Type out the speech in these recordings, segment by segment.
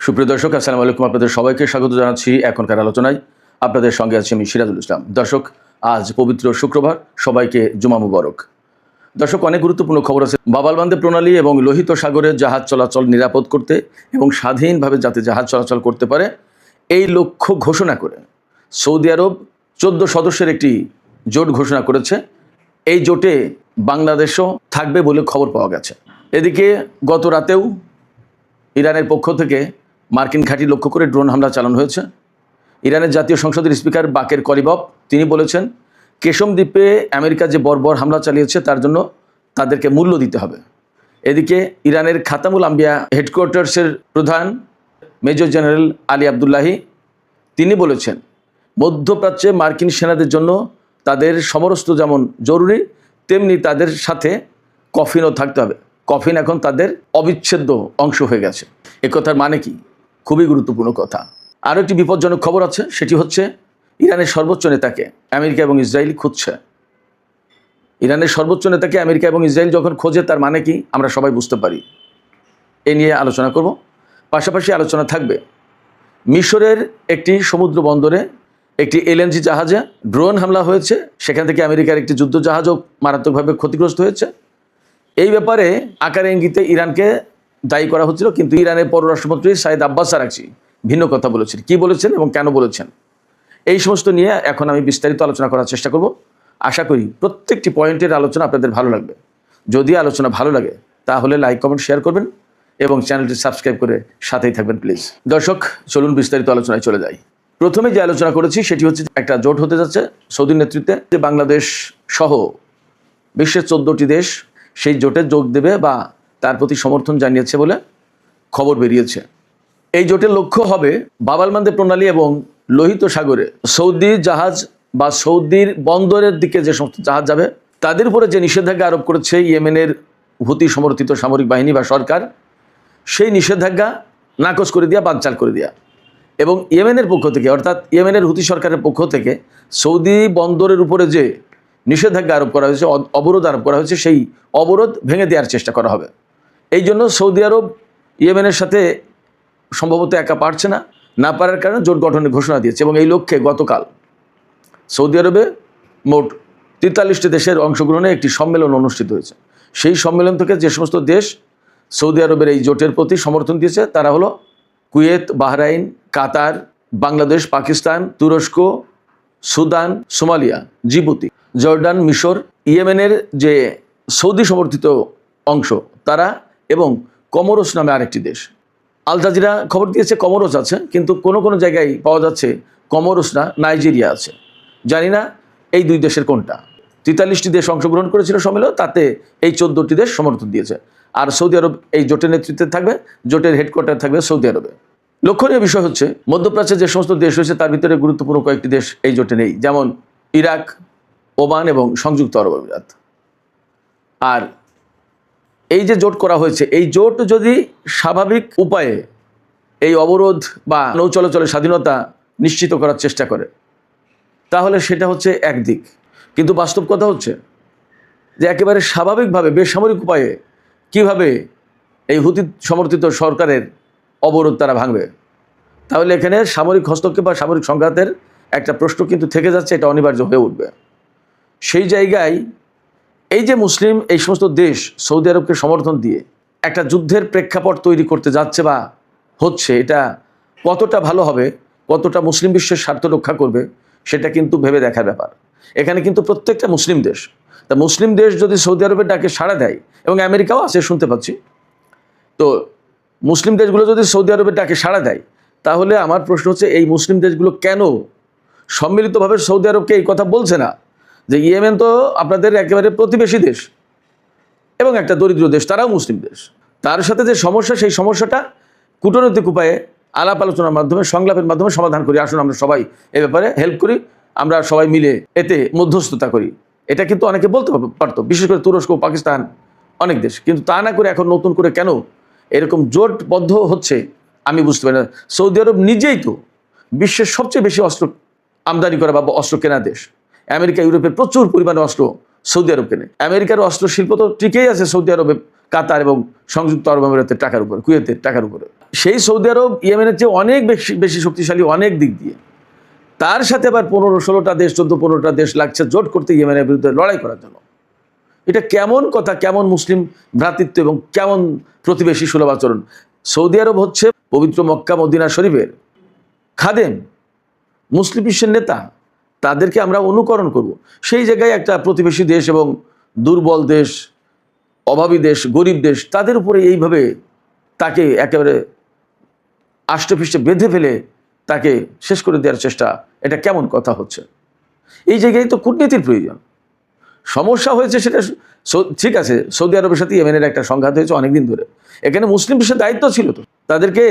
সুপ্রিয় দর্শক, আসসালামু আলাইকুম। আপনাদের সবাইকে স্বাগত জানাচ্ছি এখনকার আলোচনায়। আপনাদের সঙ্গে আছি আমি সিরাজুল ইসলাম। দর্শক, আজ পবিত্র শুক্রবার, সবাইকে জুমা মুবারক। দর্শক, অনেক গুরুত্বপূর্ণ খবর আছে। বাবালবান্দে প্রণালী এবং লোহিত সাগরে জাহাজ চলাচল নিরাপদ করতে এবং স্বাধীনভাবে যাতে জাহাজ চলাচল করতে পারে এই লক্ষ্য ঘোষণা করে সৌদি আরব 14 সদস্যের একটি জোট ঘোষণা করেছে। এই জোটে বাংলাদেশও থাকবে বলে খবর পাওয়া গেছে। এদিকে গত রাতেও ইরানের পক্ষ থেকে মার্কিন ঘাঁটি লক্ষ্য করে ড্রোন হামলা চালানো হয়েছে। ইরানের জাতীয় সংসদের স্পিকার বাকের কলিবফ তিনি বলেছেন, কেশম দ্বীপে আমেরিকা যে বর্বর হামলা চালিয়েছে তার জন্য তাদেরকে মূল্য দিতে হবে। এদিকে ইরানের খাতামুল আম্বিয়া হেডকোয়ার্টার্সের প্রধান মেজর জেনারেল আলী আবদুল্লাহি তিনি বলেছেন, মধ্যপ্রাচ্যে মার্কিন সেনাদের জন্য তাদের সমরস্ত্র যেমন জরুরি, তেমনি তাদের সাথে কফিনও থাকতে হবে। কফিন এখন তাদের অবিচ্ছেদ্য অংশ হয়ে গেছে। একথার মানে কি? খুবই গুরুত্বপূর্ণ কথা। আরও একটি বিপজ্জনক খবর আছে, সেটি হচ্ছে ইরানের সর্বোচ্চ নেতাকে আমেরিকা এবং ইসরায়েল খুঁজছে। ইরানের সর্বোচ্চ নেতাকে আমেরিকা এবং ইসরায়েল যখন খোঁজে তার মানে কি আমরা সবাই বুঝতে পারি। এ নিয়ে আলোচনা করব। পাশাপাশি আলোচনা থাকবে মিশরের একটি সমুদ্র বন্দরে একটি এলএনজি জাহাজে ড্রোন হামলা হয়েছে, সেখান থেকে আমেরিকার একটি যুদ্ধ জাহাজও মারাত্মকভাবে ক্ষতিগ্রস্ত হয়েছে। এই ব্যাপারে আকারে ইঙ্গিতে ইরানকে দায়ী করা হচ্ছিল, কিন্তু ইরানের পররাষ্ট্রমন্ত্রী সাইদ আব্বাস আরাগচি ভিন্ন কথা বলেছেন। কি বলেছেন এবং কেন বলেছেন, এই সমস্ত নিয়ে এখন আমি বিস্তারিত আলোচনা করার চেষ্টা করব। আশা করি প্রত্যেকটি পয়েন্টের আলোচনা আপনাদের ভালো লাগবে। যদি আলোচনা ভালো লাগে তাহলে লাইক, কমেন্ট, শেয়ার করবেন এবং চ্যানেলটি সাবস্ক্রাইব করে সাথেই থাকবেন প্লিজ। দর্শক, চলুন বিস্তারিত আলোচনায় চলে যাই। প্রথমে যে আলোচনা করেছি সেটি হচ্ছে একটা জোট হতে যাচ্ছে সৌদির নেতৃত্বে, যে বাংলাদেশ সহ বিশ্বের 14টি দেশ সেই জোটে যোগ দেবে বা তার প্রতি সমর্থন জানিয়েছে বলে খবর বেরিয়েছে। এই জোটের লক্ষ্য হবে বাবালমান্দে প্রণালী এবং লোহিত সাগরে সৌদি জাহাজ বা সৌদির বন্দরের দিকে যে সমস্ত জাহাজ যাবে তাদের উপরে যে নিষেধাজ্ঞা আরোপ করেছে ইয়েমেনের হুতি সমর্থিত সামরিক বাহিনী বা সরকার, সেই নিষেধাজ্ঞা নাকচ করে দেওয়া, বানচাল করে দেওয়া। এবং ইয়েমেনের পক্ষ থেকে, অর্থাৎ ইয়েমেনের হুতি সরকারের পক্ষ থেকে সৌদি বন্দরের উপরে যে নিষেধাজ্ঞা আরোপ করা হয়েছে, অবরোধ আরোপ করা হয়েছে, সেই অবরোধ ভেঙে দেওয়ার চেষ্টা করা হবে। এই জন্য সৌদি আরব ইয়েমেনের সাথে সম্ভবত একা পারছে না পারার কারণে জোট গঠনের ঘোষণা দিয়েছে। এবং এই লক্ষ্যে গতকাল সৌদি আরবে মোট 43টি দেশের অংশগ্রহণে একটি সম্মেলন অনুষ্ঠিত হয়েছে। সেই সম্মেলন থেকে যে সমস্ত দেশ সৌদি আরবের এই জোটের প্রতি সমর্থন দিয়েছে তারা হলো কুয়েত, বাহরাইন, কাতার, বাংলাদেশ, পাকিস্তান, তুরস্ক, সুদান, সোমালিয়া, জিবুতি, জর্ডান, মিশর, ইয়েমেনের যে সৌদি সমর্থিত অংশ তারা, এবং কমোরস নামে আরেকটি দেশ। আল জাজিরা খবর দিয়েছে কমোরস আছে, কিন্তু কোনো কোনো জায়গায় পাওয়া যাচ্ছে কমোরস না, নাইজেরিয়া আছে। জানি না এই দুই দেশের কোনটা। 43টি দেশ অংশগ্রহণ করেছিল সম্মেলন, তাতে এই 14টি দেশ সমর্থন দিয়েছে। আর সৌদি আরব এই জোটের নেতৃত্বে থাকবে, জোটের হেডকোয়ার্টার থাকবে সৌদি আরবে। লক্ষণীয় বিষয় হচ্ছে মধ্যপ্রাচ্যে যে সমস্ত দেশ রয়েছে তার ভিতরে গুরুত্বপূর্ণ কয়েকটি দেশ এই জোটে নেই, যেমন ইরাক, ওমান এবং সংযুক্ত আরব আমিরাত। আর এই যে জোট করা হয়েছে, এই জোট যদি স্বাভাবিক উপায়ে এই অবরোধ বা নৌ চলাচলের স্বাধীনতা নিশ্চিত করার চেষ্টা করে তাহলে সেটা হচ্ছে একদিক। কিন্তু বাস্তব কথা হচ্ছে যে একেবারে স্বাভাবিকভাবে বেসামরিক উপায়ে কিভাবে এই হুতি সমর্থিত সরকারের অবরোধ তারা ভাঙবে। তাহলে এখানে সামরিক হস্তক্ষেপ বা সামরিক সংঘাতের একটা প্রশ্ন কিন্তু থেকে যাচ্ছে, এটা অনিবার্য হয়ে উঠবে। সেই জায়গায় এই যে মুসলিম এই সমস্ত দেশ সৌদি আরবকে সমর্থন দিয়ে একটা যুদ্ধের প্রেক্ষাপট তৈরি করতে যাচ্ছে বা হচ্ছে, এটা কতটা ভালো হবে, কতটা মুসলিম বিশ্বের স্বার্থ রক্ষা করবে সেটা কিন্তু ভেবে দেখার ব্যাপার। এখানে কিন্তু প্রত্যেকটা মুসলিম দেশ, তা মুসলিম দেশ যদি সৌদি আরবের ডাকে সাড়া দেয়, এবং আমেরিকাও আছে শুনতে পাচ্ছি, তো মুসলিম দেশগুলো যদি সৌদি আরবের ডাকে সাড়া দেয় তাহলে আমার প্রশ্ন হচ্ছে এই মুসলিম দেশগুলো কেন সম্মিলিতভাবে সৌদি আরবকে এই কথা বলছে না যে ইয়েমেন তো আপনাদের একেবারে প্রতিবেশী দেশ এবং একটা দরিদ্র দেশ, তারাও মুসলিম দেশ, তার সাথে যে সমস্যা সেই সমস্যাটা কূটনৈতিক উপায়ে আলাপ আলোচনার মাধ্যমে, সংলাপের মাধ্যমে সমাধান করি। আসুন আমরা সবাই এ ব্যাপারে হেল্প করি, আমরা সবাই মিলে এতে মধ্যস্থতা করি। এটা কিন্তু অনেকে বলতে পারতো, বিশেষ করে তুরস্ক, পাকিস্তান, অনেক দেশ, কিন্তু তা না করে এখন নতুন করে কেন এরকম জোটবদ্ধ হচ্ছে আমি বুঝতে পারি না। সৌদি আরব নিজেই তো বিশ্বের সবচেয়ে বেশি অস্ত্র আমদানি করা বা অস্ত্র কেনা দেশ। আমেরিকা, ইউরোপের প্রচুর পরিমাণে অস্ত্র সৌদি আরব কেনে। আমেরিকার অস্ত্র শিল্প তো টিকেই আছে সৌদি আরবে, কাতার এবং সংযুক্ত আরব আমিরাতের টাকার উপরে, কুয়েতের টাকার উপরে। সেই সৌদি আরব ইয়েমেনের চেয়ে অনেক বেশি বেশি শক্তিশালী অনেক দিক দিয়ে, তার সাথে আবার 15-16টা দেশ 14-15টা দেশ লাগছে জোট করতে ইয়েমেনের বিরুদ্ধে লড়াই করার জন্য। এটা কেমন কথা, কেমন মুসলিম ভ্রাতৃত্ব এবং কেমন প্রতিবেশী সুলভ আচরণ। সৌদি আরব হচ্ছে পবিত্র মক্কা মদিনা শরীফের খাদেম, মুসলিম বিশ্বের নেতা, তাদেরকে আমরা অনুকরণ করব। সেই জায়গায় একটা প্রতিবেশী দেশ এবং দুর্বল দেশ, অভাবী দেশ, গরিব দেশ, তাদের উপরে এইভাবে তাকে একেবারে আষ্টেপৃষ্টে বেঁধে ফেলে তাকে শেষ করে দেওয়ার চেষ্টা, এটা কেমন কথা হচ্ছে? এই জায়গায় তো কূটনীতির প্রয়োজন। সমস্যা হয়েছে সেটা ঠিক আছে, সৌদি আরবের সাথে ইয়েমেনের একটা সংঘাত হয়েছে অনেকদিন ধরে, এখানে মুসলিম বিশ্বের দায়িত্ব ছিল তো তাদেরকে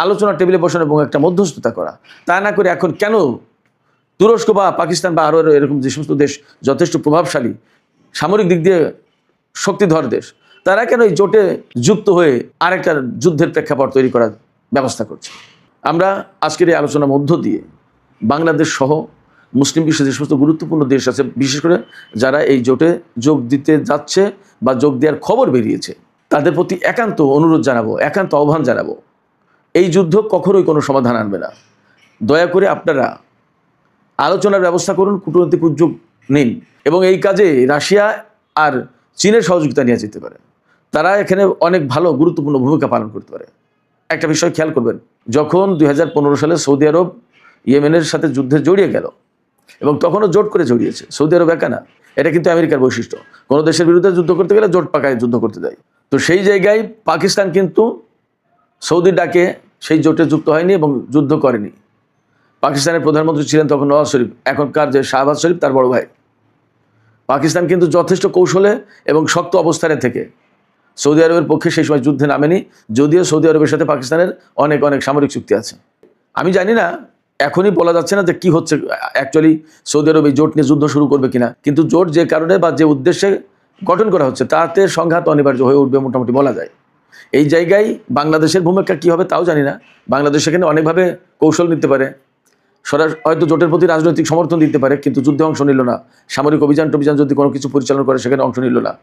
আলোচনার টেবিলে বসানো এবং একটা মধ্যস্থতা করা। তা না করে এখন কেন তুরস্ক বা পাকিস্তান বা আরও এরকম যে সমস্ত দেশ যথেষ্ট প্রভাবশালী, সামরিক দিক দিয়ে শক্তিধর দেশ, তারা কেন এই জোটে যুক্ত হয়ে আরেকটা যুদ্ধের প্রেক্ষাপট তৈরি করার ব্যবস্থা করছে? আমরা আজকের এই আলোচনার মধ্য দিয়ে বাংলাদেশ সহ মুসলিম বিশ্বের যে সমস্ত গুরুত্বপূর্ণ দেশ আছে, বিশেষ করে যারা এই জোটে যোগ দিতে যাচ্ছে বা যোগ দেওয়ার খবর বেরিয়েছে, তাদের প্রতি একান্ত অনুরোধ জানাবো, একান্ত আহ্বান জানাবো, এই যুদ্ধ কখনোই কোনো সমাধান আনবে না। দয়া করে আপনারা আলোচনার ব্যবস্থা করুন, কূটনৈতিক উদ্যোগ নিন এবং এই কাজে রাশিয়া আর চীনের সহযোগিতা নিয়ে যেতে পারে। তারা এখানে অনেক ভালো গুরুত্বপূর্ণ ভূমিকা পালন করতে পারে। একটা বিষয় খেয়াল করবেন, যখন 2015 সালে সৌদি আরব ইয়েমেনের সাথে যুদ্ধে জড়িয়ে গেল এবং তখনও জোট করে জড়িয়েছে, সৌদি আরব একা না, এটা কিন্তু আমেরিকার বৈশিষ্ট্য। কোনো দেশের বিরুদ্ধে যুদ্ধ করতে গেলে জোট পাকায় যুদ্ধ করতে যায়। তো সেই জায়গায় পাকিস্তান কিন্তু সৌদির ডাকে সেই জোটে যুক্ত হয়নি এবং যুদ্ধ করেনি। পাকিস্তানের প্রধানমন্ত্রী ছিলেন তখন নওয়াজ শরীফ, এখনকার যে শাহবাজ শরীফ তার বড় ভাই। পাকিস্তান কিন্তু যথেষ্ট কৌশলে এবং শক্ত অবস্থানে থেকে সৌদি আরবের পক্ষে সেই সময় যুদ্ধে নামেনি, যদিও সৌদি আরবের সাথে পাকিস্তানের অনেক অনেক সামরিক চুক্তি আছে। আমি জানি না, এখনই বলা যাচ্ছে না যে কি হচ্ছে অ্যাকচুয়ালি, সৌদি আরব এই জোট নিয়ে যুদ্ধ শুরু করবে কিনা, কিন্তু জোট যে কারণে বা যে উদ্দেশ্যে গঠন করা হচ্ছে তাতে সংঘাত অনিবার্য হয়ে উঠবে মোটামুটি বলা যায়। এই জায়গায় বাংলাদেশের ভূমিকা কী হবে তাও জানি না। বাংলাদেশ এখানে অনেকভাবে কৌশল নিতে পারে, হয়তো জোটের প্রতি রাজনৈতিক সমর্থন দিতে পারে, কিন্তু যুদ্ধে অংশ নিল না। সামরিক অভিযান যদি কোনো কিছু পরিচালনা করে সেখানে অংশ নিল না।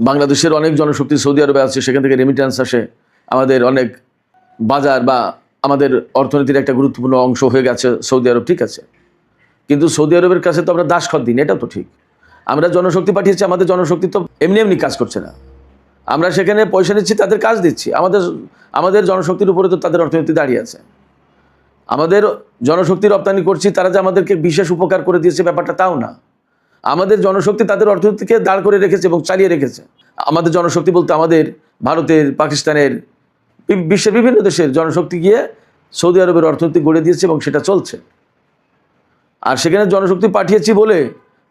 বাংলাদেশের অনেক জনশক্তি সৌদি আরবে আছে, সেখান থেকে রেমিটেন্স আসে, আমাদের অনেক বাজার বা আমাদের অর্থনীতির একটা গুরুত্বপূর্ণ অংশ হয়ে গেছে সৌদি আরব, ঠিক আছে। কিন্তু সৌদি আরবের কাছে তো আমরা দাসখত দিন, এটাও তো ঠিক। আমরা জনশক্তি পাঠিয়েছি, আমাদের জনশক্তি তো এমনি এমনি কাজ করছে না। আমরা সেখানে পয়সা নিচ্ছি, তাদের কাজ দিচ্ছি। আমাদের জনশক্তির উপরে তো তাদের অর্থনীতি দাঁড়িয়ে আছে। আমাদের জনশক্তি রপ্তানি করছি, তারা যে আমাদেরকে বিশেষ উপকার করে দিয়েছে ব্যাপারটা তাও না। আমাদের জনশক্তি তাদের অর্থনীতিকে দাঁড় করে রেখেছে এবং চালিয়ে রেখেছে। আমাদের জনশক্তি বলতে আমাদের ভারতের, পাকিস্তানের, বিশ্বের বিভিন্ন দেশের জনশক্তি গিয়ে সৌদি আরবের অর্থনীতি গড়ে দিয়েছে এবং সেটা চলছে। আর সেখানে জনশক্তি পাঠিয়েছি বলে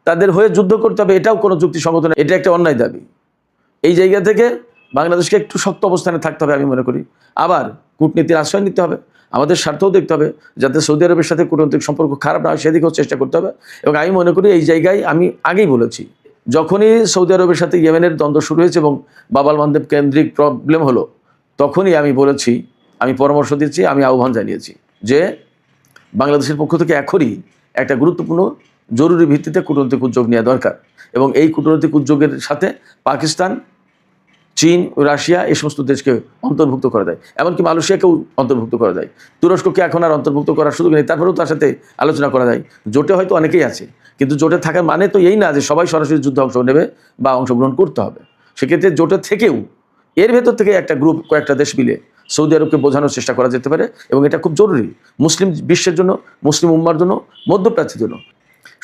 তাদের হয়ে যুদ্ধ করতে হবে, এটাও কোনো যুক্তিসঙ্গত না, এটা একটা অন্যায় দাবি। এই জায়গা থেকে বাংলাদেশকে একটু শক্ত অবস্থানে থাকতে হবে আমি মনে করি। আবার কূটনীতির আশ্রয় নিতে হবে, আমাদের স্বার্থও দেখতে হবে যাতে সৌদি আরবের সাথে কূটনৈতিক সম্পর্ক খারাপ না হয় সেদিকেও চেষ্টা করতে হবে। এবং আমি মনে করি এই জায়গায় আমি আগেই বলেছি, যখনই সৌদি আরবের সাথে ইয়েমেনের দ্বন্দ্ব শুরু হয়েছে এবং বাব আল মানদেব কেন্দ্রিক প্রবলেম হলো, তখনই আমি বলেছি, আমি পরামর্শ দিচ্ছি, আমি আহ্বান জানিয়েছি যে বাংলাদেশের পক্ষ থেকে এখনই একটা গুরুত্বপূর্ণ জরুরি ভিত্তিতে কূটনৈতিক উদ্যোগ নেওয়া দরকার। এবং এই কূটনৈতিক উদ্যোগের সাথে পাকিস্তান, চীন, রাশিয়া এই সমস্ত দেশকে অন্তর্ভুক্ত করা যায়, এমনকি মালয়েশিয়াকেও অন্তর্ভুক্ত করা যায়। তুরস্ককে এখন আর অন্তর্ভুক্ত করার সুযোগ নেই, তারপরেও তার সাথে আলোচনা করা যায়। জোটে হয়তো অনেকেই আছে, কিন্তু জোটে থাকার মানে তো এই না যে সবাই সরাসরি যুদ্ধে অংশ নেবে বা অংশগ্রহণ করতে হবে। সেক্ষেত্রে জোটে থেকেও এর ভেতর থেকে একটা গ্রুপ, কয়েকটা দেশ মিলে সৌদি আরবকে বোঝানোর চেষ্টা করা যেতে পারে এবং এটা খুব জরুরি মুসলিম বিশ্বের জন্য, মুসলিম উম্মার জন্য, মধ্যপ্রাচ্যের জন্য।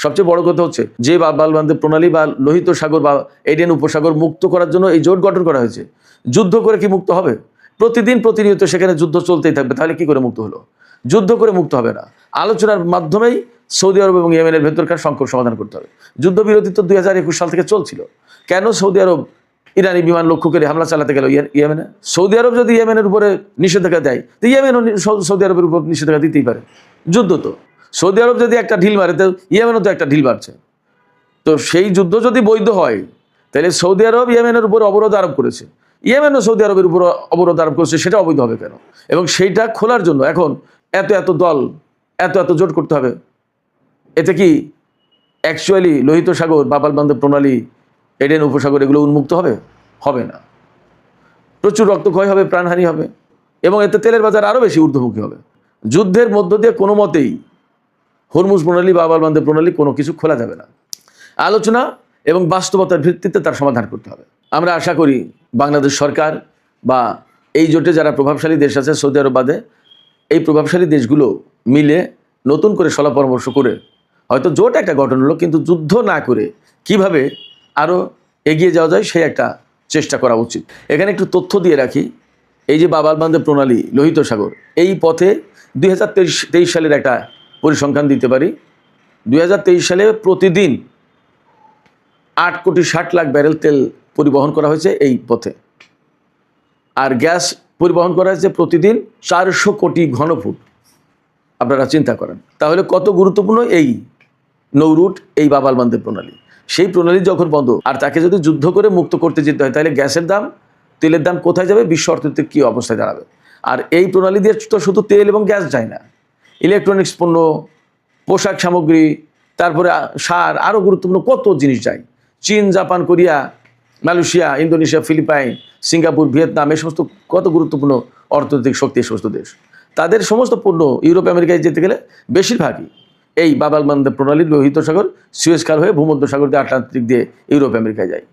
সবচেয়ে বড় কথা হচ্ছে যে বাব আল মানদেব প্রণালী বা লোহিত সাগর বা এডেন উপসাগর মুক্ত করার জন্য এই জোট গঠন করা হয়েছে। যুদ্ধ করে কি মুক্ত হবে? প্রতিনিয়ত সেখানে যুদ্ধ চলতেই থাকবে, তাহলে কি করে মুক্ত হলো? যুদ্ধ করে মুক্ত হবে না, আলোচনার মাধ্যমেই সৌদি আরব এবং ইয়েমেনের ভেতরকার সংকট সমাধান করতে হবে। যুদ্ধবিরতি তো 2021 সাল থেকে চলছিল, কেন সৌদি আরব ইরানি বিমান লক্ষ্য করে হামলা চালাতে গেল ইয়েমেনে? সৌদি আরব যদি ইয়েমেনের উপরে নিষেধাজ্ঞা দেয় তো ইয়েমেনও সৌদি আরবের উপর নিষেধাজ্ঞা দিতেই পারে। যুদ্ধ তো সৌদি আরব যদি একটা ঢিল মারে তো ইয়েমেনও তো একটা ঢিল মারছে। তো সেই যুদ্ধ যদি বৈধ হয় তাহলে সৌদি আরব ইয়েমেনের উপর অবরোধ আরোপ করেছে, ইয়েমেনও সৌদি আরবের উপর অবরোধ আরোপ করেছে, সেটা অবৈধ হবে কেন? এবং সেইটা খোলার জন্য এখন এত দল, এত জোট করতে হবে। এতে কি অ্যাকচুয়ালি লোহিত সাগর, বাব আল মানদেব প্রণালী, এডেন উপসাগর এগুলো উন্মুক্ত হবে? হবে না। প্রচুর রক্তক্ষয় হবে, প্রাণহানি হবে। এবং এতে তেলের বাজার আরও বেশি ঊর্ধ্বমুখী হবে। যুদ্ধের মধ্য দিয়ে কোনো মতেই হরমুজ প্রণালী বা বাব আল মানদেব প্রণালী কোনো কিছু খোলা যাবে না। আলোচনা এবং বাস্তবতার ভিত্তিতে তার সমাধান করতে হবে। আমরা আশা করি বাংলাদেশ সরকার বা এই জোটে যারা প্রভাবশালী দেশ আছে, সৌদি আরব বাদে, এই প্রভাবশালী দেশগুলো মিলে নতুন করে সলা পরামর্শ করে হয়তো জোট একটা গঠন হলো, কিন্তু যুদ্ধ না করে কিভাবে আরও এগিয়ে যাওয়া যায় সেই একটা চেষ্টা করা উচিত। এখানে একটু তথ্য দিয়ে রাখি, এই যে বাব আল মানদেব প্রণালী, লোহিত সাগর, এই পথে 2023 সালের একটা পরিসংখ্যান দিতে পারি। 2023 সালে প্রতিদিন 8,60,00,000 ব্যারেল তেল পরিবহন করা হয়েছে এই পথে, আর গ্যাস পরিবহন করা হয়েছে প্রতিদিন 400 কোটি ঘনফুট। আপনারা চিন্তা করেন তাহলে কত গুরুত্বপূর্ণ এই নৌ রুট, এই বাব আল মানদেব প্রণালী। সেই প্রণালী যখন বন্ধ আর তাকে যদি যুদ্ধ করে মুক্ত করতে যেতে হয়, তাহলে গ্যাসের দাম, তেলের দাম কোথায় যাবে, বিশ্ব অর্থনীতির কী অবস্থায় দাঁড়াবে। আর এই প্রণালী দিয়ে তো শুধু তেল এবং গ্যাস যায় না, ইলেকট্রনিক্স পণ্য, পোশাক সামগ্রী, তারপরে সার, আরও গুরুত্বপূর্ণ কত জিনিস যায়। চীন, Japan, Korea, Malaysia, Indonesia, Philippine, Singapore, Vietnam, এই সমস্ত কত গুরুত্বপূর্ণ অর্থনৈতিক শক্তি এই সমস্ত দেশ, তাদের সমস্ত পণ্য ইউরোপ আমেরিকায় যেতে গেলে বেশিরভাগই এই বাব আল মানদেব প্রণালীর লোহিত সাগর, সুয়েজ খাল হয়ে ভূমধ্য সাগর দিয়ে আটলান্টিক দিয়ে ইউরোপ আমেরিকায় যায়।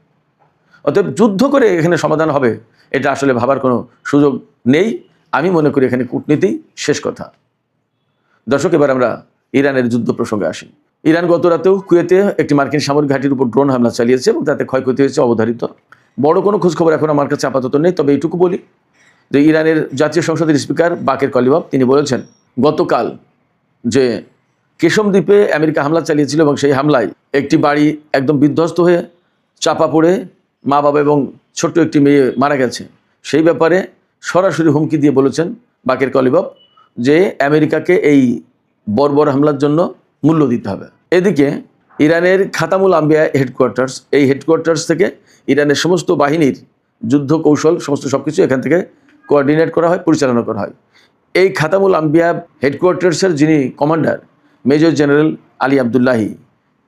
অতএব যুদ্ধ করে এখানে সমাধান হবে এটা আসলে ভাবার কোনো সুযোগ নেই। আমি মনে করি এখানে কূটনীতি শেষ কথা। দর্শক, এবার আমরা ইরানের যুদ্ধ প্রসঙ্গে আসি। ইরান গত রাতেও কুয়েতে একটি মার্কিন সামরিক ঘাঁটির উপর ড্রোন হামলা চালিয়েছে এবং তাতে ক্ষয়ক্ষতি হয়েছে অবধারিত। বড় কোনো খোঁজখবর এখন আমার কাছে আপাতত নেই, তবে এইটুকু বলি যে ইরানের জাতীয় সংসদের স্পিকার বাকের কলিবাফ তিনি বলেছেন গতকাল যে কেশম দ্বীপে আমেরিকা হামলা চালিয়েছিল এবং সেই হামলায় একটি বাড়ি একদম বিধ্বস্ত হয়ে চাপা পড়ে মা বাবা এবং ছোট্ট একটি মেয়ে মারা গেছে। সেই ব্যাপারে সরাসরি হুমকি দিয়ে বলেছেন বাকের কলিবাফ যে আমেরিকাকে এই বর্বর হামলার জন্য মূল্য দিতে হবে। এদিকে ইরানের খাতামুল আম্বিয়া হেডকোয়ার্টার্স, এই হেডকোয়ার্টার্স থেকে ইরানের সমস্ত বাহিনীর যুদ্ধ কৌশল সমস্ত সব কিছু এখান থেকে কোঅর্ডিনেট করা হয়, পরিচালনা করা হয়। এই খাতামুল আম্বিয়া হেডকোয়ার্টার্সের যিনি commander major general Ali Abdullahi,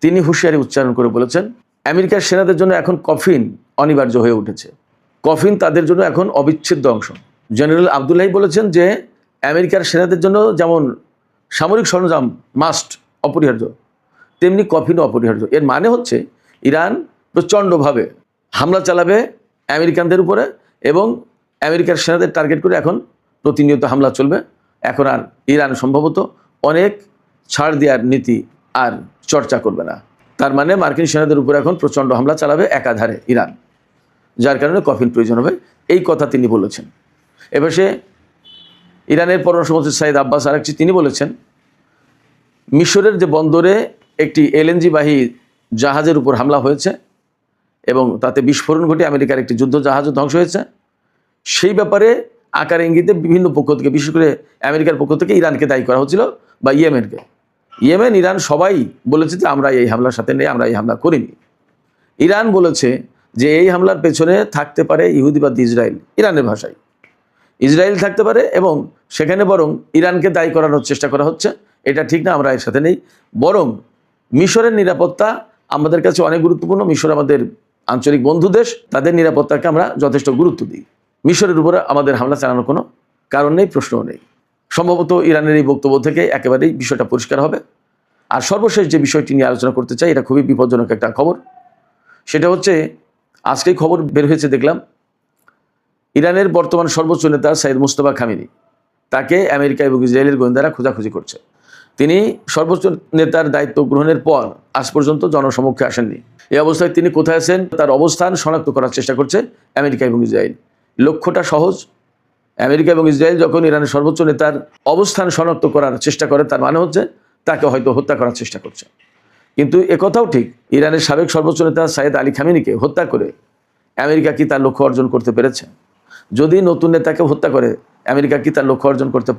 তিনি হুঁশিয়ারি উচ্চারণ করে বলেছেন আমেরিকার সেনাদের জন্য এখন কফিন অনিবার্য হয়ে উঠেছে। কফিন তাদের জন্য এখন অবিচ্ছেদ্য অংশ। জেনারেল আবদুল্লাহি বলেছেন যে আমেরিকার সেনাদের জন্য যেমন সামরিক সরঞ্জাম মাস্ট, অপরিহার্য, তেমনি কফিনও অপরিহার্য। এর মানে হচ্ছে ইরান প্রচণ্ডভাবে হামলা চালাবে আমেরিকানদের উপরে এবং আমেরিকার সেনাদের টার্গেট করে এখন প্রতিনিয়ত হামলা চলবে। এখন আর ইরান সম্ভবত অনেক ছাড় দেওয়ার নীতি আর চর্চা করবে না। তার মানে মার্কিন সেনাদের উপর এখন প্রচণ্ড হামলা চালাবে একাধারে ইরান, যার কারণে কফিন প্রয়োজন হবে, এই কথা তিনি বলেছেন। এবার সে ইরানের পররাষ্ট্রমন্ত্রী সাইদ আব্বাস আরাকচি তিনি বলেছেন মিশরের যে বন্দরে একটি এলএনজি বাহী জাহাজের উপর হামলা হয়েছে এবং তাতে বিস্ফোরণ ঘটে আমেরিকার একটি যুদ্ধ জাহাজও ধ্বংস হয়েছে। সেই ব্যাপারে আকার ইঙ্গিতে বিভিন্ন পক্ষ থেকে, বিশেষ করে আমেরিকার পক্ষ থেকে ইরানকে দায়ী করা হচ্ছিল বা ইয়েমেনকে। ইয়েমেন, ইরান সবাই বলেছে যে আমরা এই হামলার সাথে নেই, আমরা এই হামলা করিনি। ইরান বলেছে যে এই হামলার পেছনে থাকতে পারে ইহুদিবাদী ইসরায়েল, ইরানের ভাষায় ইসরায়েল থাকতে পারে এবং সেখানে বরং ইরানকে দায়ী করানোর চেষ্টা করা হচ্ছে। এটা ঠিক না, আমরা এর সাথে নেই। বরং মিশরের নিরাপত্তা আমাদের কাছে অনেক গুরুত্বপূর্ণ। মিশর আমাদের আঞ্চলিক বন্ধু দেশ, তাদের নিরাপত্তাকে আমরা যথেষ্ট গুরুত্ব দিই। মিশরের উপরে আমাদের হামলা চালানোর কোনো কারণ নেই, প্রশ্নও নেই। সম্ভবত ইরানের এই বক্তব্য থেকে একেবারেই বিষয়টা পরিষ্কার হবে। আর সর্বশেষ যে বিষয়টি নিয়ে আলোচনা করতে চাই, এটা খুবই বিপজ্জনক একটা খবর। সেটা হচ্ছে আজকেই খবর বের হয়েছে দেখলাম, ইরানের বর্তমান সর্বোচ্চ নেতা সাইদ মুস্তফা খামেনি, তাকে আমেরিকা এবং ইসরায়েলের গোয়েন্দারা খোঁজাখুঁজি করছে। তিনি সর্বোচ্চ নেতার দায়িত্ব গ্রহণের পর আজ পর্যন্ত জনসমক্ষে আসেননি। এই অবস্থায় তিনি কোথায় আছেন তার অবস্থান শনাক্ত করার চেষ্টা করছে আমেরিকা এবং ইসরায়েল। লক্ষ্যটা সহজ, আমেরিকা এবং ইসরায়েল যখন ইরানের সর্বোচ্চ নেতার অবস্থান শনাক্ত করার চেষ্টা করে, তার মানে হচ্ছে তাকে হয়তো হত্যা করার চেষ্টা করছে। কিন্তু একথাও ঠিক, ইরানের সাবেক সর্বোচ্চ নেতা সাইদ আলী খামেনিকে হত্যা করে আমেরিকা কি তার লক্ষ্য অর্জন করতে পেরেছে? যদি নতুন নেতাকে হত্যা করে আমেরিকা কি তার লক্ষ্য অর্জন করতে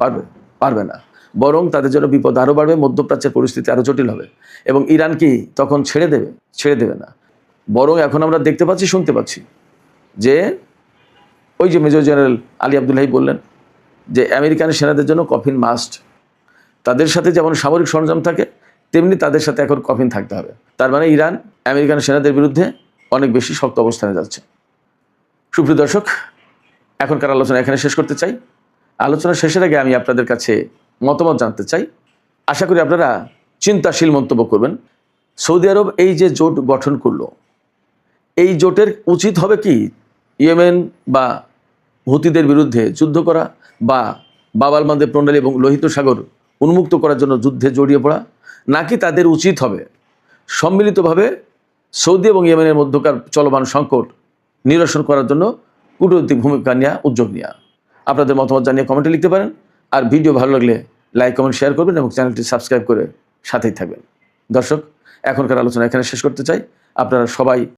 পারবে না। বরং তাদের জন্য বিপদ আরও বাড়বে, মধ্যপ্রাচ্যের পরিস্থিতি আরও জটিল হবে এবং ইরান কি তখন ছেড়ে দেবে না। বরং এখন আমরা দেখতে পাচ্ছি, শুনতে পাচ্ছি যে ওই যে মেজর জেনারেল আলী আবদুল্লাহি বললেন যে আমেরিকান সেনাদের জন্য কফিন মাস্ট। তাদের সাথে যেমন সামরিক সরঞ্জাম থাকে তেমনি তাদের সাথে এখন কফিন থাকতে হবে। তার মানে ইরান আমেরিকান সেনাদের বিরুদ্ধে অনেক বেশি শক্ত অবস্থানে যাচ্ছে। সুপ্রিয় দর্শক, এখনকার আলোচনা এখানে শেষ করতে চাই। আলোচনা শেষের আগে আমি আপনাদের কাছে মতামত জানতে চাই। আশা করি আপনারা চিন্তাশীল মন্তব্য করবেন। সৌদি আরব এই যে জোট গঠন করলো, এই জোটের উচিত হবে কি ইয়েমেন বা হুতিদের বিরুদ্ধে যুদ্ধ করা বা বাব আল মান্দেব প্রণালী এবং লোহিত সাগর উন্মুক্ত করার জন্য যুদ্ধে জড়িয়ে পড়া, নাকি তাদের উচিত হবে সম্মিলিতভাবে সৌদি এবং ইয়েমেনের মধ্যকার চলমান সংকট নিরসন করার জন্য কূটনৈতিক ভূমিকা নেওয়া, উদ্যোগ নেওয়া? আপনাদের মতামত জানিয়ে কমেন্টে লিখতে পারেন। আর ভিডিও ভালো লাগলে লাইক, কমেন্ট, শেয়ার করবেন এবং চ্যানেলটি সাবস্ক্রাইব করে সাথেই থাকবেন। দর্শক, এখনকার আলোচনা এখানে শেষ করতে চাই। আপনারা সবাই